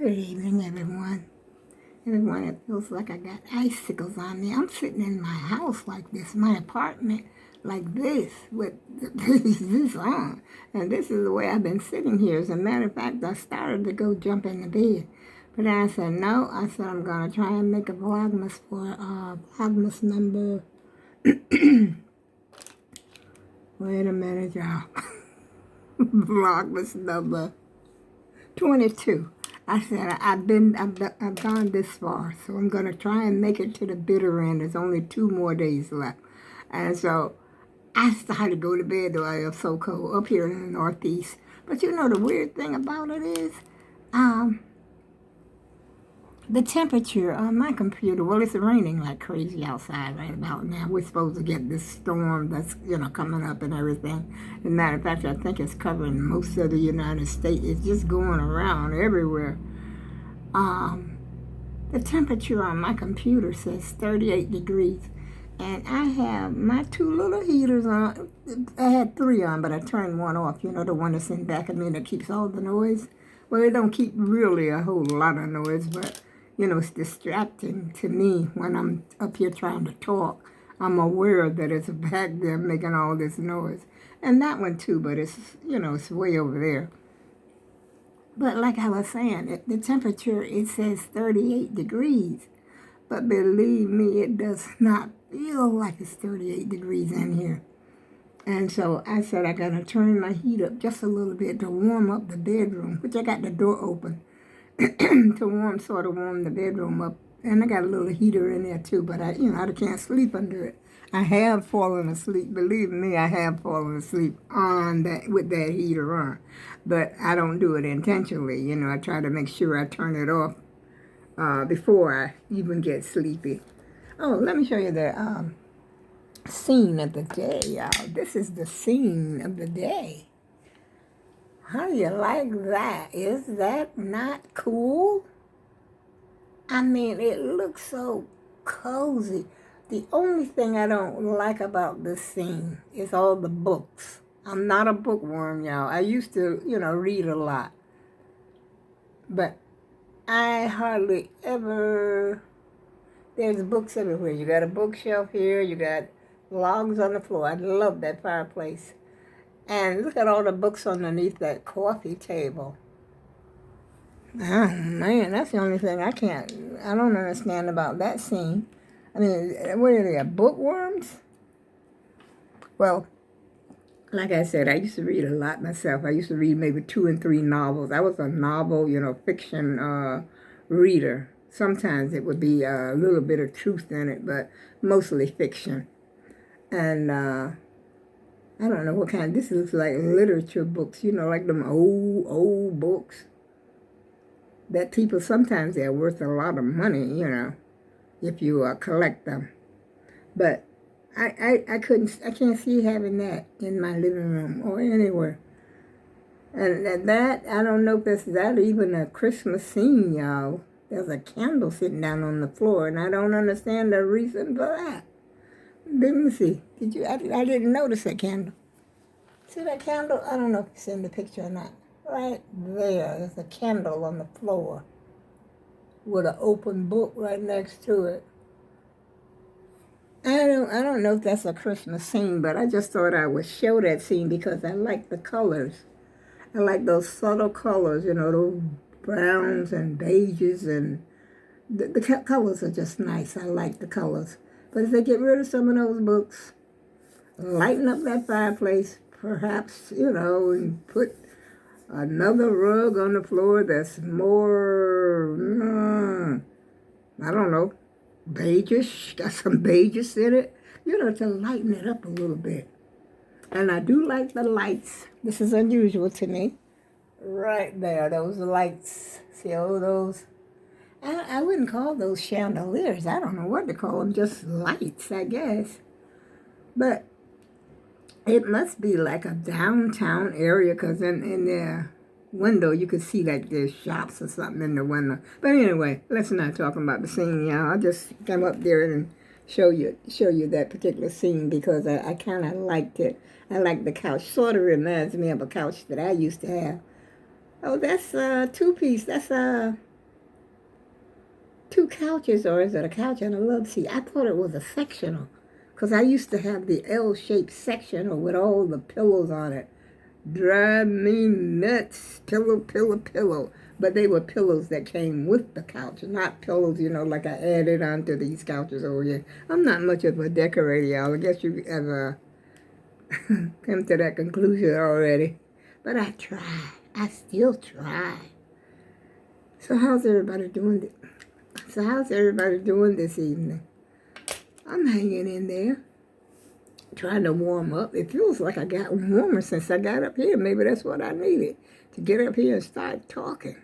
Good evening, everyone. Everyone, it feels like I got icicles on me. I'm sitting in my house like this, my apartment like this, with this on. And this is the way I've been sitting here. As a matter of fact, I started to go jump in the bed. But then I said, no. I said, I'm going to try and make a Vlogmas for Vlogmas number. Wait a minute, y'all. Vlogmas number 22. I said, I've gone this far, so I'm going to try and make it to the bitter end. There's only 2 more days left. And so I started to go to bed, though I was so cold up here in the Northeast. But you know, the weird thing about it is, the temperature on my computer, well, it's raining like crazy outside right about now. We're supposed to get this storm that's, coming up and everything. As a matter of fact, I think it's covering most of the United States. It's just going around everywhere. The temperature on my computer says 38 degrees. And I have my 2 little heaters on. I had 3 on, but I turned one off. You know, the one that's in back of me that keeps all the noise. Well, it don't keep really a whole lot of noise, but it's distracting to me when I'm up here trying to talk. I'm aware that it's back there making all this noise. And that one too, but it's, it's way over there. But like I was saying, the temperature, it says 38 degrees. But believe me, it does not feel like it's 38 degrees in here. And so I said I got to turn my heat up just a little bit to warm up the bedroom, which I got the door open. to sort of warm the bedroom up. And I got a little heater in there too, but I can't sleep under it. I have fallen asleep. Believe me, I have fallen asleep on that with that heater on. But I don't do it intentionally. I try to make sure I turn it off before I even get sleepy. Oh, let me show you the scene of the day, y'all. This is the scene of the day. How do you like that? Is that not cool? I mean, it looks so cozy. The only thing I don't like about this scene is all the books. I'm not a bookworm, y'all. I used to, read a lot. But I hardly ever... There's books everywhere. You got a bookshelf here. You got logs on the floor. I love that fireplace. And look at all the books underneath that coffee table. Oh, man, that's the only thing I don't understand about that scene. I mean, what are they, bookworms? Well, like I said, I used to read a lot myself. I used to read maybe 2 and 3 novels. I was a novel, fiction reader. Sometimes it would be a little bit of truth in it, but mostly fiction. And I don't know what kind. This looks like literature books, like them old books that people, sometimes they're worth a lot of money, if you collect them. But I can't see having that in my living room or anywhere. And that, I don't know if that's even a Christmas scene, y'all. There's a candle sitting down on the floor, and I don't understand the reason for that. Let me see. I didn't notice that candle. See that candle? I don't know if it's in the picture or not. Right there, there's a candle on the floor with an open book right next to it. I don't know if that's a Christmas scene, but I just thought I would show that scene because I like the colors. I like those subtle colors, those browns and beiges, and the colors are just nice. I like the colors. But if they get rid of some of those books, lighten up that fireplace, perhaps, and put another rug on the floor that's more, I don't know, beigeish, got some beiges in it, to lighten it up a little bit. And I do like the lights. This is unusual to me. Right there, those lights. See all those? I wouldn't call those chandeliers. I don't know what to call them. Just lights, I guess. But it must be like a downtown area because in the window you could see that there's shops or something in the window. But anyway, let's not talk about the scene, y'all. I'll just come up there and show you that particular scene because I kind of liked it. I like the couch. Sort of reminds me of a couch that I used to have. Oh, that's a 2-piece. That's a two couches, or is it a couch and a love seat? I thought it was a sectional, because I used to have the L-shaped sectional with all the pillows on it. Drive me nuts. Pillow, pillow, pillow. But they were pillows that came with the couch, not pillows, you know, like I added onto these couches over here. I'm not much of a decorator, y'all. I guess you have come to that conclusion already. But I try. I still try. So how's everybody doing? How's everybody doing this evening? I'm hanging in there, trying to warm up. It feels like I got warmer since I got up here. Maybe that's what I needed, to get up here and start talking.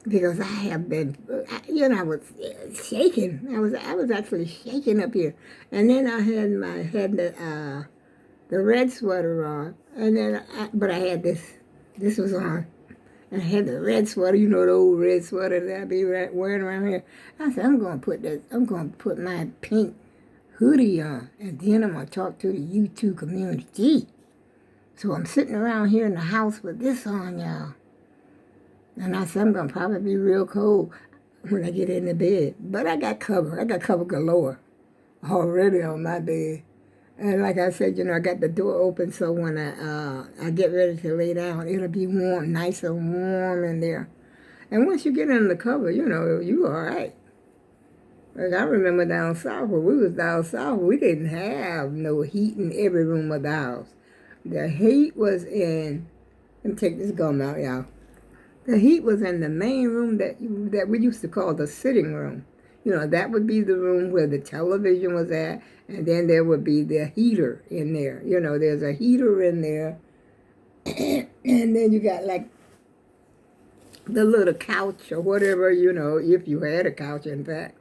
Because I have been, you know, I was shaking. I was actually shaking up here. And then I had the red sweater on. And then, but I had this was on. And I had the red sweater, you know, the old red sweater that I be wearing around here. I said, I'm going to put my pink hoodie on, and then I'm going to talk to the YouTube community. So I'm sitting around here in the house with this on, y'all. And I said, I'm going to probably be real cold when I get in the bed. But I got cover. I got cover galore already on my bed. And like I said, you know, I got the door open, so when I get ready to lay down, it'll be warm, nice and warm in there. And once you get in the cover, you know, you all right. Like I remember down south, when we was down south, we didn't have no heat in every room of the house. The heat was in, let me take this gum out, y'all. The heat was in the main room that we used to call the sitting room. You know, that would be the room where the television was at, and then there would be the heater in there. You know, there's a heater in there, and then you got like the little couch or whatever, you know, if you had a couch, in fact.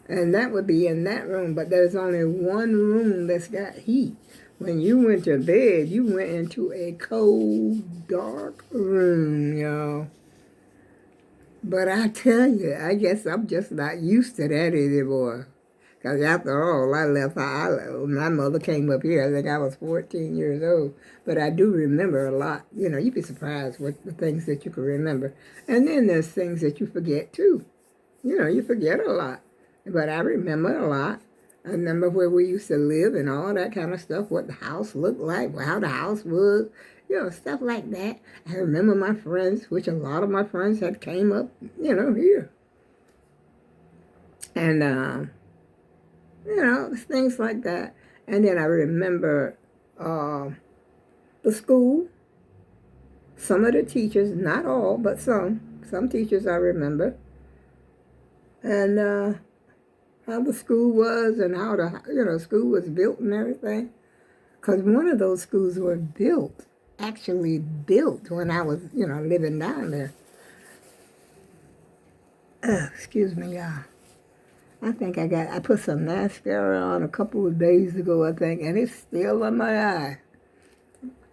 And that would be in that room, but there's only one room that's got heat. When you went to bed, you went into a cold, dark room, y'all. But I tell you, I guess I'm just not used to that anymore. Because after all, I left, my mother came up here, I think I was 14 years old. But I do remember a lot. You know, you'd be surprised with the things that you can remember. And then there's things that you forget, too. You know, you forget a lot. But I remember a lot. I remember where we used to live and all that kind of stuff, what the house looked like, how the house was, you know, stuff like that. I remember my friends, which a lot of my friends had came up, you know, here. And, you know, things like that. And then I remember the school, some of the teachers, not all, but some teachers I remember. And, how the school was and how the, you know, school was built and everything. Because one of those schools were actually built when I was, you know, living down there. Excuse me, y'all. I think I put some mascara on a couple of days ago, I think, and it's still on my eye.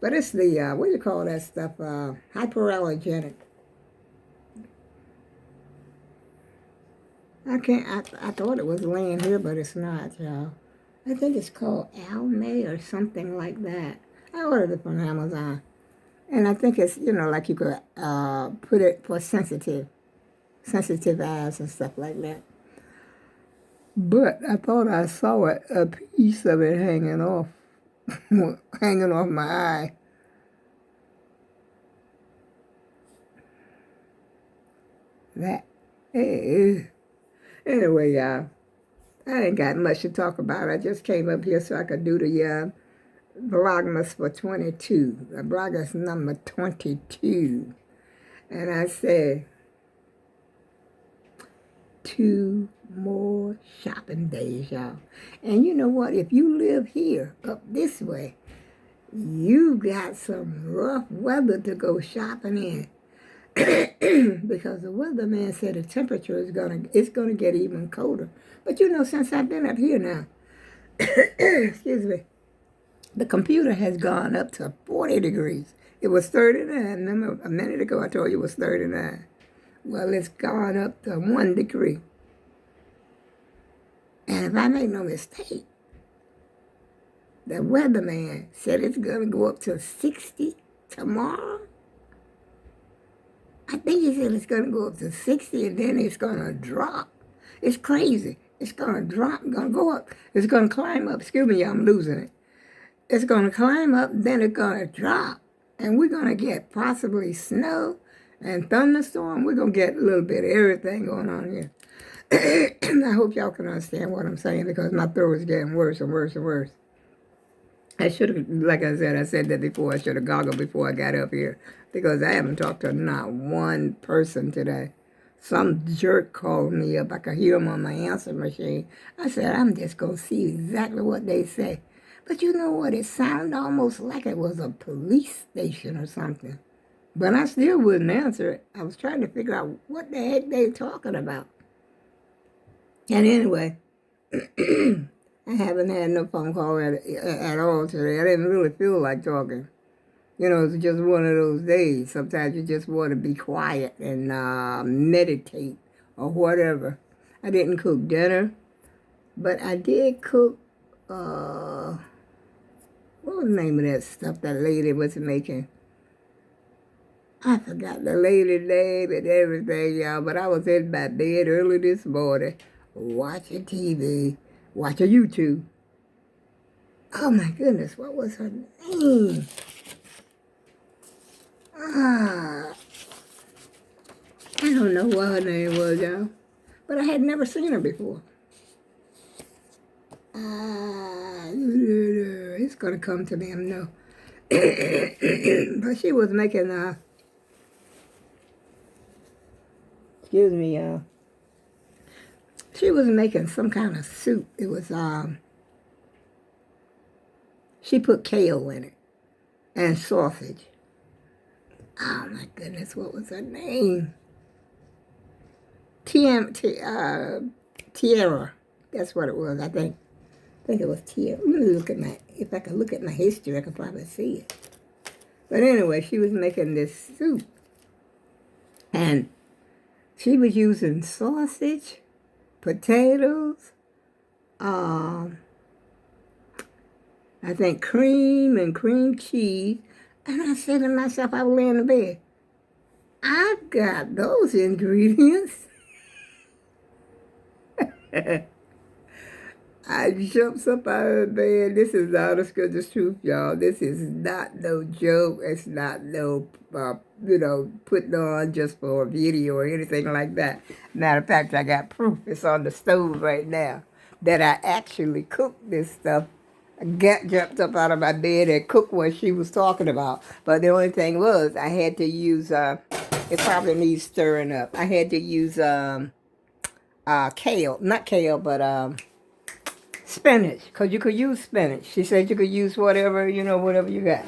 But it's the, what do you call that stuff, hyperallergenic. I thought it was laying here, but it's not, y'all. I think it's called Almay or something like that. I ordered it from Amazon. And I think it's, you know, like you could put it for sensitive eyes and stuff like that. But I thought I saw a piece of it hanging off my eye. That is. Anyway, y'all, I ain't got much to talk about. I just came up here so I could do the VLOGMAS for 22. The VLOGMAS number 22. And I said, 2 more shopping days, y'all. And you know what? If you live here, up this way, you got some rough weather to go shopping in. Because the weatherman said the temperature is gonna get even colder. But you know, since I've been up here now, excuse me, the computer has gone up to 40 degrees. It was 39. Remember, a minute ago I told you it was 39. Well, it's gone up to 1 degree. And if I make no mistake, the weatherman said it's gonna go up to 60 tomorrow. I think he said it's going to go up to 60 and then it's going to drop. It's crazy. It's going to drop, going to go up. It's going to climb up. Excuse me, I'm losing it. It's going to climb up, then it's going to drop. And we're going to get possibly snow and thunderstorm. We're going to get a little bit of everything going on here. I hope y'all can understand what I'm saying because my throat is getting worse and worse and worse. I should have, like I said that before. I should have goggled before I got up here because I haven't talked to not one person today. Some jerk called me up. I could hear him on my answer machine. I said, I'm just going to see exactly what they say. But you know what? It sounded almost like it was a police station or something. But I still wouldn't answer it. I was trying to figure out what the heck they were talking about. And anyway, I haven't had no phone call at all today. I didn't really feel like talking. You know, it's just one of those days. Sometimes you just want to be quiet and meditate or whatever. I didn't cook dinner, but I did cook, what was the name of that stuff that lady was making? I forgot the lady's name and everything, y'all, but I was in my bed early this morning watching TV, watching YouTube. Oh my goodness, what was her name? I don't know what her name was, y'all, but I had never seen her before. It's gonna come to me, I know. But she was making, excuse me, y'all. She was making some kind of soup. It was, she put kale in it and sausage. Oh my goodness, what was her name? Tiara. That's what it was, I think. I think it was Tiara. Let me look at if I could look at my history, I could probably see it. But anyway, she was making this soup. And she was using sausage, potatoes, I think cream and cream cheese. And I said to myself, I was laying in bed, I've got those ingredients. I jumped up out of bed. This is honest goodness truth, y'all. This is not no joke. It's not no, putting on just for a video or anything like that. Matter of fact, I got proof. It's on the stove right now that I actually cooked this stuff. I jumped up out of my bed and cooked what she was talking about. But the only thing was I had to use, it probably needs stirring up. I had to use kale. Not kale, but spinach. Because you could use spinach. She said you could use whatever, whatever you got.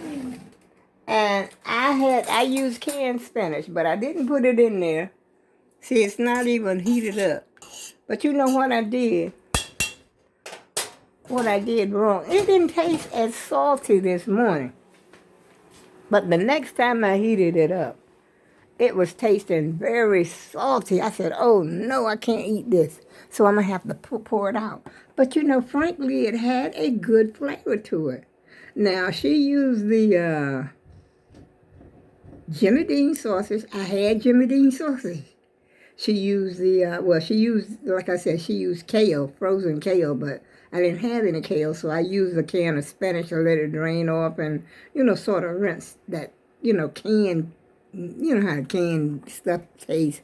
And I used canned spinach, but I didn't put it in there. See, it's not even heated up. But you know what I did? What I did wrong. It didn't taste as salty this morning. But the next time I heated it up, it was tasting very salty. I said, oh no, I can't eat this. So I'm going to have to pour it out. But frankly, it had a good flavor to it. Now, she used the Jimmy Dean sausage. I had Jimmy Dean sausage. She used like I said, she used kale, frozen kale, but I didn't have any kale, so I used a can of spinach and let it drain off and, sort of rinse that, canned, how canned stuff tastes.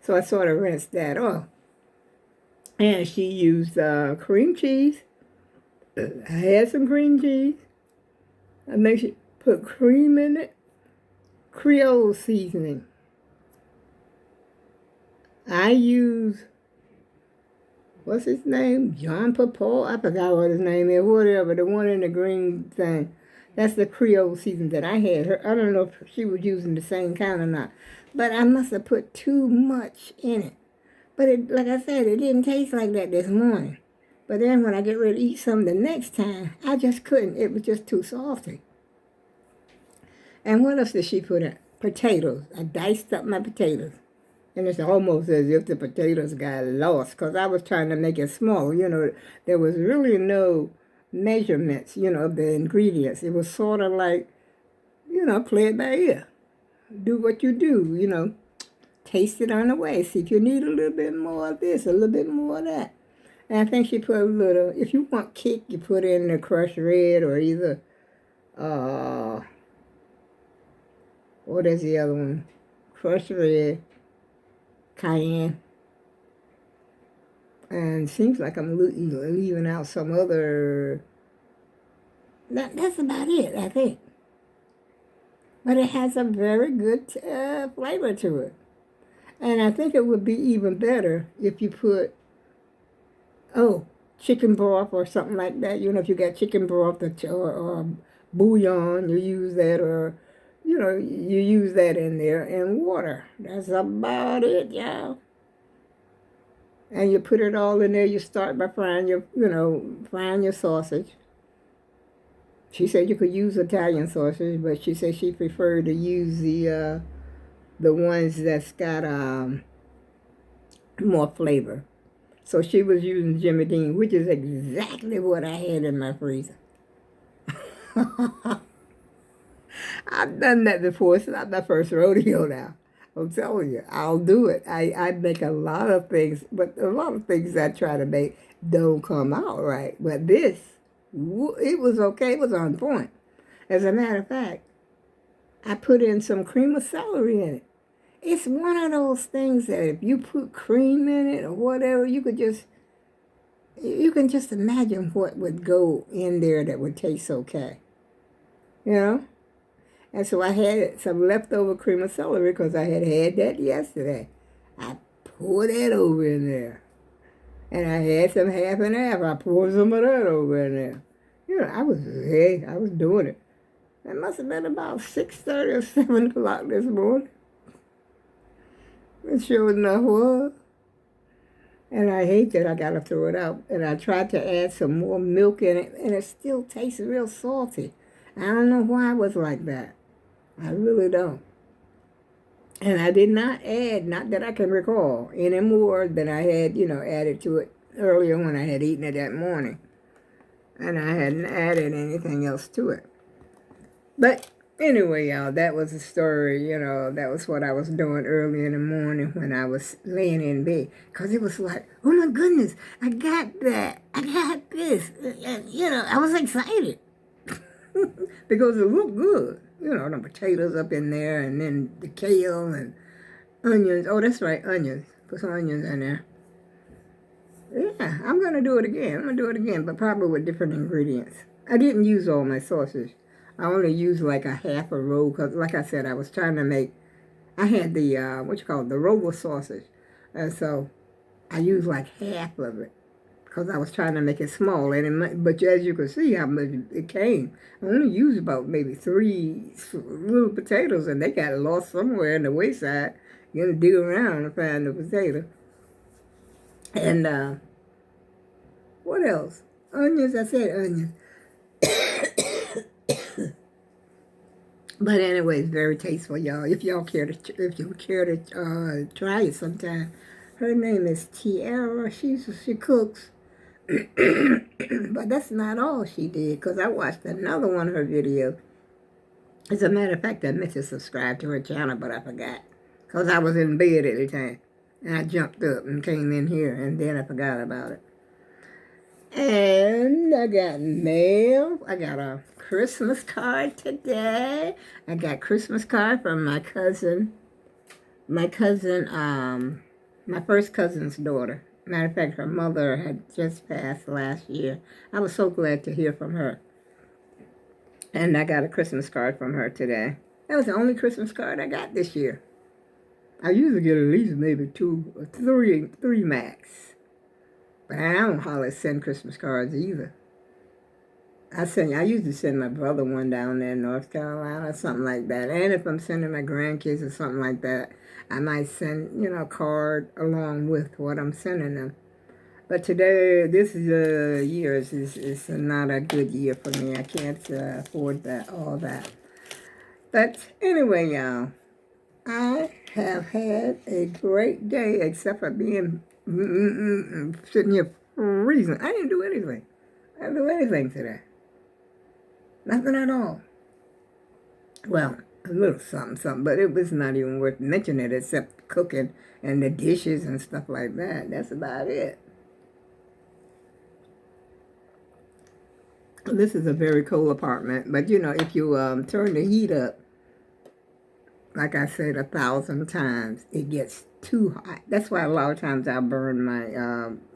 So I sort of rinsed that off. And she used cream cheese. I had some cream cheese. I make sure put cream in it. Creole seasoning. I use, what's his name? John Papaw? I forgot what his name is. Whatever, the one in the green thing. That's the Creole seasoning that I had. I don't know if she was using the same kind or not. But I must have put too much in it. But like I said, it didn't taste like that this morning. But then when I get ready to eat some the next time, I just couldn't. It was just too salty. And what else did she put in? Potatoes. I diced up my potatoes. And it's almost as if the potatoes got lost because I was trying to make it small. There was really no measurements, of the ingredients. It was sort of like, play it by ear. Do what you do, taste it on the way. See if you need a little bit more of this, a little bit more of that. And I think she put a little, if you want kick, you put in the crushed red or either, what is the other one? Crushed red, cayenne. And it seems like I'm leaving out some other, that's about it, I think. But it has a very good flavor to it. And I think it would be even better if you put, chicken broth or something like that. You know, if you got chicken broth or bouillon, you use that, or, you know, you use that in there, and water. That's about it, y'all. And you put it all in there. You start by frying your sausage. She said you could use Italian sausage, but she said she preferred to use the ones that's got more flavor. So she was using Jimmy Dean, which is exactly what I had in my freezer. I've done that before. It's not my first rodeo now. I'm telling you, I'll do it. I make a lot of things, but a lot of things I try to make don't come out right. But this, it was okay. It was on point. As a matter of fact, I put in some cream of celery in it. It's one of those things that if you put cream in it or whatever, you can just imagine what would go in there that would taste okay. You know? And so I had some leftover cream of celery because I had that yesterday. I poured that over in there. And I had some half and half. I poured some of that over in there. You know, I was doing it. It must have been about 6:30 or 7 o'clock this morning. It sure enough was. And I hate that I got to throw it out. And I tried to add some more milk in it, and it still tastes real salty. I don't know why it was like that. I really don't. And I did not add, not that I can recall, any more than I had, added to it earlier when I had eaten it that morning. And I hadn't added anything else to it. But anyway, y'all, that was the story, that was what I was doing early in the morning when I was laying in bed. Because it was like, oh my goodness, I got that. I got this. I was excited. Because it looked good. The potatoes up in there, and then the kale and onions. Oh, that's right, onions. Put some onions in there. Yeah, I'm going to do it again. But probably with different ingredients. I didn't use all my sausage. I only used like a half a roll because, like I said, I was trying to make, I had the, the roller sausage. And so I used like half of it because I was trying to make it small. But as you can see how much it came. I only used about maybe 3 little potatoes, and they got lost somewhere in the wayside. You got to dig around to find the potato. And what else? Onions, I said onions. But anyway, it's very tasteful, y'all. If you care to try it sometime. Her name is Tiara. She cooks. But that's not all she did, because I watched another one of her videos. As a matter of fact, I meant to subscribe to her channel, but I forgot. Because I was in bed at the time. And I jumped up and came in here, and then I forgot about it. And I got mail. I got a Christmas card today. I got Christmas card from my cousin. My first cousin's daughter. Matter of fact, her mother had just passed last year. I was so glad to hear from her. And I got a Christmas card from her today. That was the only Christmas card I got this year. I usually get at least maybe 2 or 3 max. But I don't hardly send Christmas cards either. I usually send my brother one down there in North Carolina or something like that. And if I'm sending my grandkids or something like that, I might send, a card along with what I'm sending them. But today, this year is not a good year for me. I can't afford all that. But anyway, y'all, I have had a great day, except for being sitting here freezing. I didn't do anything. I didn't do anything today. Nothing at all. Well, a little something, something, but it was not even worth mentioning except cooking and the dishes and stuff like that. That's about it. This is a very cold apartment, but you know, if you turn the heat up, like I said 1,000 times, it gets too hot. That's why a lot of times I burn my,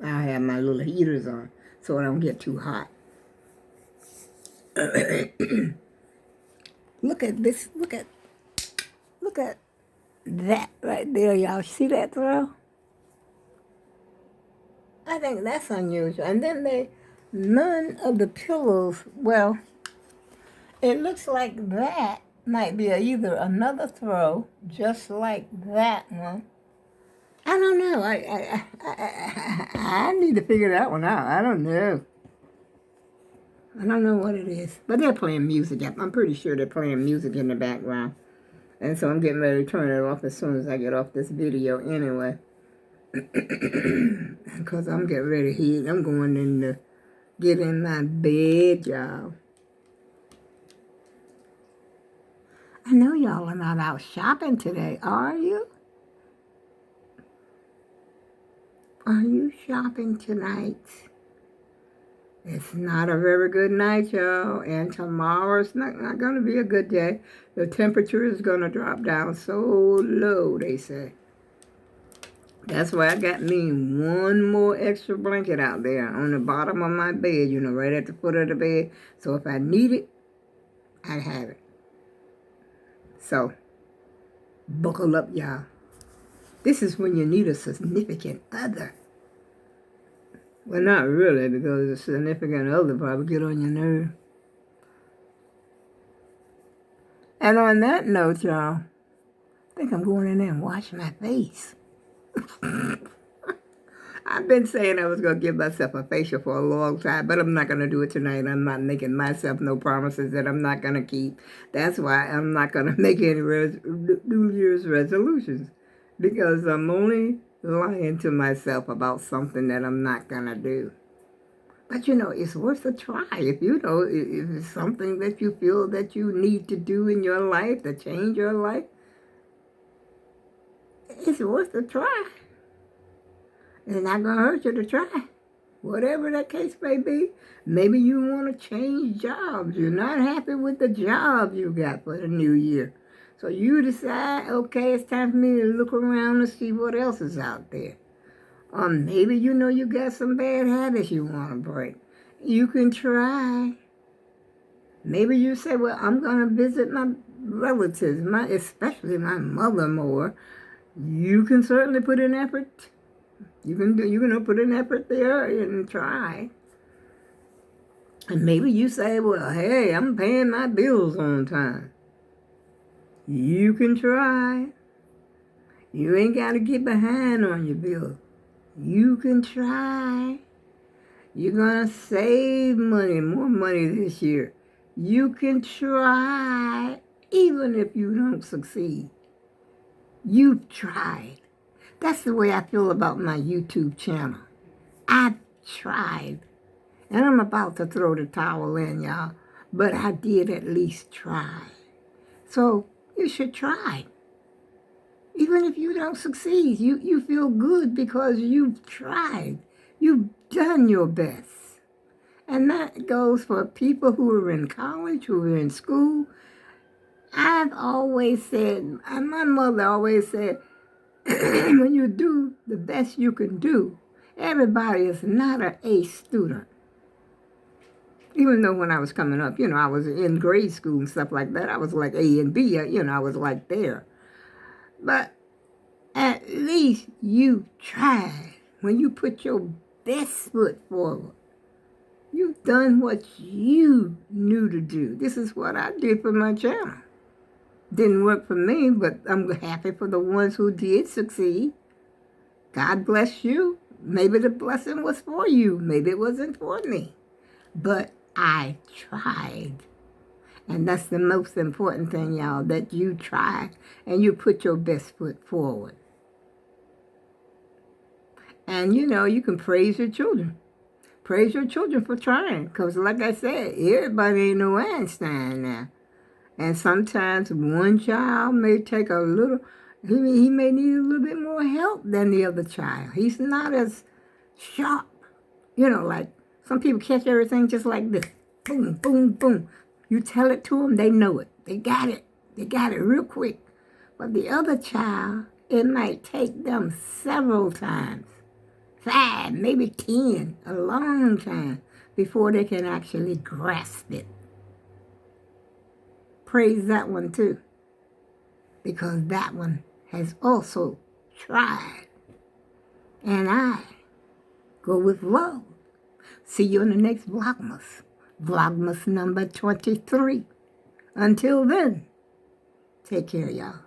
I have my little heaters on so I don't get too hot. Look at this, look at that right there, y'all. See that throw? I think that's unusual. And then none of the pillows, well, it looks like that might be either another throw, just like that one. I don't know. I need to figure that one out. I don't know. I don't know what it is. But they're playing music. I'm pretty sure they're playing music in the background. And so I'm getting ready to turn it off as soon as I get off this video anyway. Because I'm getting ready to eat. I'm going in to get in my bed, y'all. I know y'all are not out shopping today, are you? Are you shopping tonight? It's not a very good night, y'all. And tomorrow's not going to be a good day. The temperature is going to drop down so low, they say. That's why I got me one more extra blanket out there on the bottom of my bed, you know, right at the foot of the bed. So if I need it, I'd have it. So, buckle up, y'all. This is when you need a significant other. Well, not really, because a significant other probably get on your nerve. And on that note, y'all, I think I'm going in there and wash my face. I've been saying I was going to give myself a facial for a long time, but I'm not going to do it tonight. I'm not making myself no promises that I'm not going to keep. That's why I'm not going to make any New Year's resolutions, because I'm only lying to myself about something that I'm not going to do. But, you know, it's worth a try. If you know, if it's something that you feel that you need to do in your life to change your life, it's worth a try. It's not going to hurt you to try. Whatever that case may be. Maybe you want to change jobs. You're not happy with the job you got for the new year. So you decide, okay, it's time for me to look around and see what else is out there. Or maybe you know you got some bad habits you want to break. You can try. Maybe you say, well, I'm going to visit my relatives, especially my mother more. You can certainly put in effort. You can put an effort there and try. And maybe you say, well, hey, I'm paying my bills on time. You can try. You ain't got to get behind on your bills. You can try. You're going to save money, more money this year. You can try, even if you don't succeed. You've tried. That's the way I feel about my YouTube channel. I've tried. And I'm about to throw the towel in, y'all. But I did at least try. So you should try. Even if you don't succeed, you feel good because you've tried. You've done your best. And that goes for people who are in college, who are in school. I've always said, and my mother always said, when you do the best you can do, everybody is not an A student. Even though when I was coming up, you know, I was in grade school and stuff like that, I was like A and B, you know, I was like there. But at least you tried. When you put your best foot forward, you've done what you knew to do. This is what I did for my channel. Didn't work for me, but I'm happy for the ones who did succeed. God bless you. Maybe the blessing was for you. Maybe it wasn't for me. But I tried. And that's the most important thing, y'all, that you try and you put your best foot forward. And, you know, you can praise your children. Praise your children for trying. Because like I said, everybody ain't no Einstein now. And sometimes one child may take a little, he may need a little bit more help than the other child. He's not as sharp. You know, like some people catch everything just like this. Boom, boom, boom. You tell it to them, they know it. They got it. They got it real quick. But the other child, it might take them several times, 5, maybe 10, a long time, before they can actually grasp it. Praise that one too, because that one has also tried. And I go with love. See you in the next Vlogmas. Vlogmas number 23. Until then, take care, y'all.